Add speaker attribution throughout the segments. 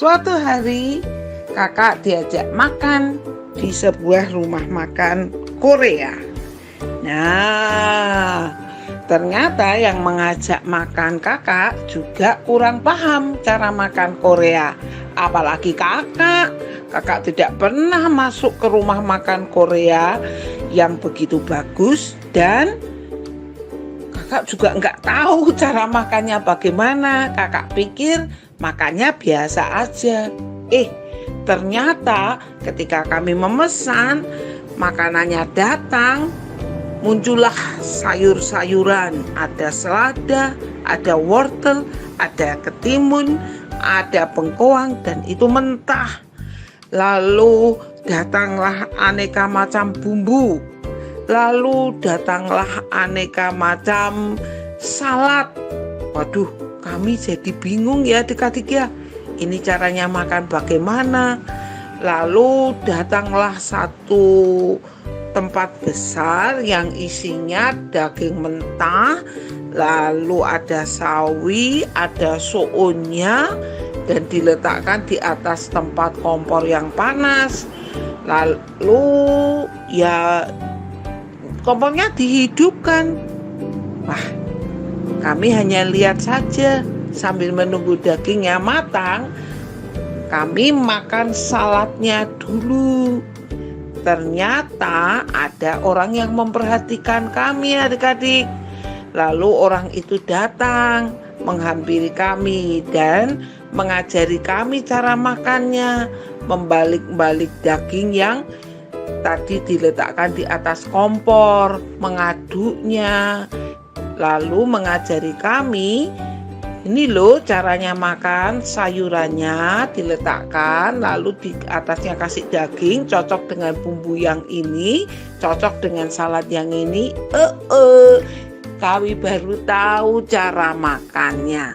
Speaker 1: Suatu hari kakak diajak makan di sebuah rumah makan Korea. Nah, ternyata yang mengajak makan kakak juga kurang paham cara makan Korea. Apalagi kakak tidak pernah masuk ke rumah makan Korea yang begitu bagus, dan kakak juga nggak tahu cara makannya bagaimana. Kakak pikir makannya biasa aja. Ternyata ketika kami memesan, makanannya datang, muncullah sayur-sayuran. Ada selada, ada wortel, ada ketimun, ada bengkoang, dan itu mentah. Lalu datanglah aneka macam bumbu. Lalu datanglah aneka macam salad. Waduh, kami jadi bingung ya adik-adik ya. Ini caranya makan bagaimana? Lalu datanglah satu tempat besar yang isinya daging mentah, lalu ada sawi, ada sounnya, dan diletakkan di atas tempat kompor yang panas. Lalu ya kompornya dihidupkan. Wah, kami hanya lihat saja sambil menunggu dagingnya matang. Kami makan saladnya dulu. Ternyata ada orang yang memperhatikan kami adik-adik. Lalu orang itu datang menghampiri kami dan mengajari kami cara makannya, membalik-balik daging yang tadi diletakkan di atas kompor, mengaduknya, lalu mengajari kami, ini loh caranya makan, sayurannya diletakkan, lalu di atasnya kasih daging, cocok dengan bumbu yang ini, cocok dengan salad yang ini. Kami baru tahu cara makannya.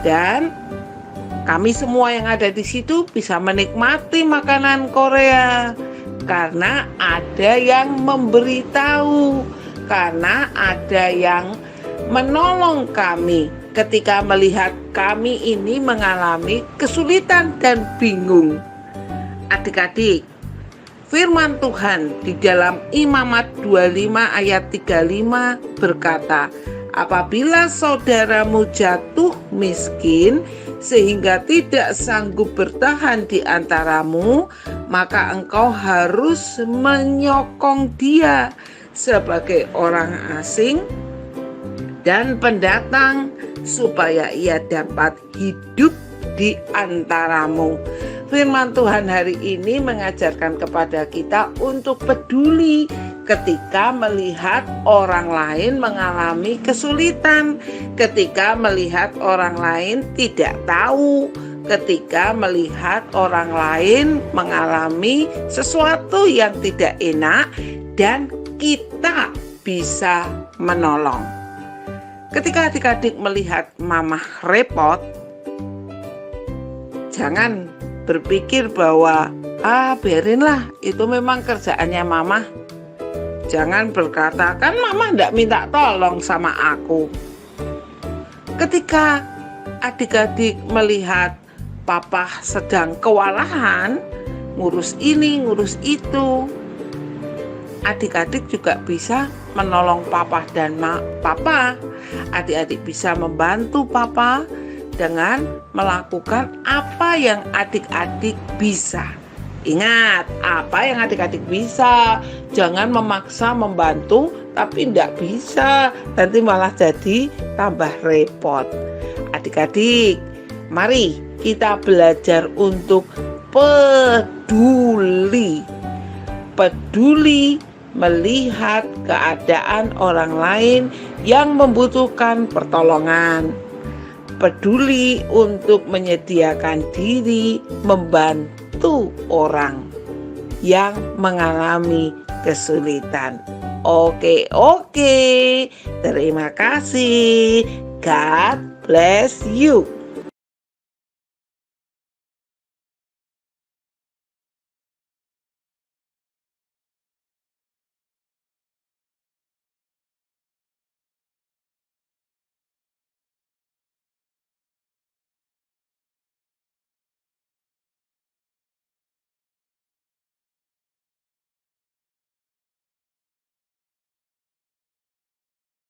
Speaker 1: Dan kami semua yang ada di situ bisa menikmati makanan Korea karena ada yang memberitahu, karena ada yang menolong kami ketika melihat kami ini mengalami kesulitan dan bingung. Adik-adik, firman Tuhan di dalam Imamat 25 ayat 35 berkata, apabila saudaramu jatuh miskin sehingga tidak sanggup bertahan di antaramu, maka engkau harus menyokong dia sebagai orang asing dan pendatang, supaya ia dapat hidup di antaramu. Firman Tuhan hari ini mengajarkan kepada kita untuk peduli ketika melihat orang lain mengalami kesulitan, ketika melihat orang lain tidak tahu, ketika melihat orang lain mengalami sesuatu yang tidak enak dan kita bisa menolong. Ketika adik-adik melihat mamah repot, jangan berpikir bahwa biarinlah itu memang kerjaannya mamah. Jangan berkata, kan mamah tidak minta tolong sama aku. Ketika adik-adik melihat papa sedang kewalahan, ngurus ini, ngurus itu, adik-adik juga bisa menolong papa dan papa. Adik-adik bisa membantu papa dengan melakukan apa yang adik-adik bisa. Ingat, apa yang adik-adik bisa. Jangan memaksa membantu tapi tidak bisa, nanti malah jadi tambah repot. Adik-adik, mari kita belajar untuk peduli. Peduli melihat keadaan orang lain yang membutuhkan pertolongan. Peduli untuk menyediakan diri membantu orang yang mengalami kesulitan. Oke. Terima kasih. God bless you.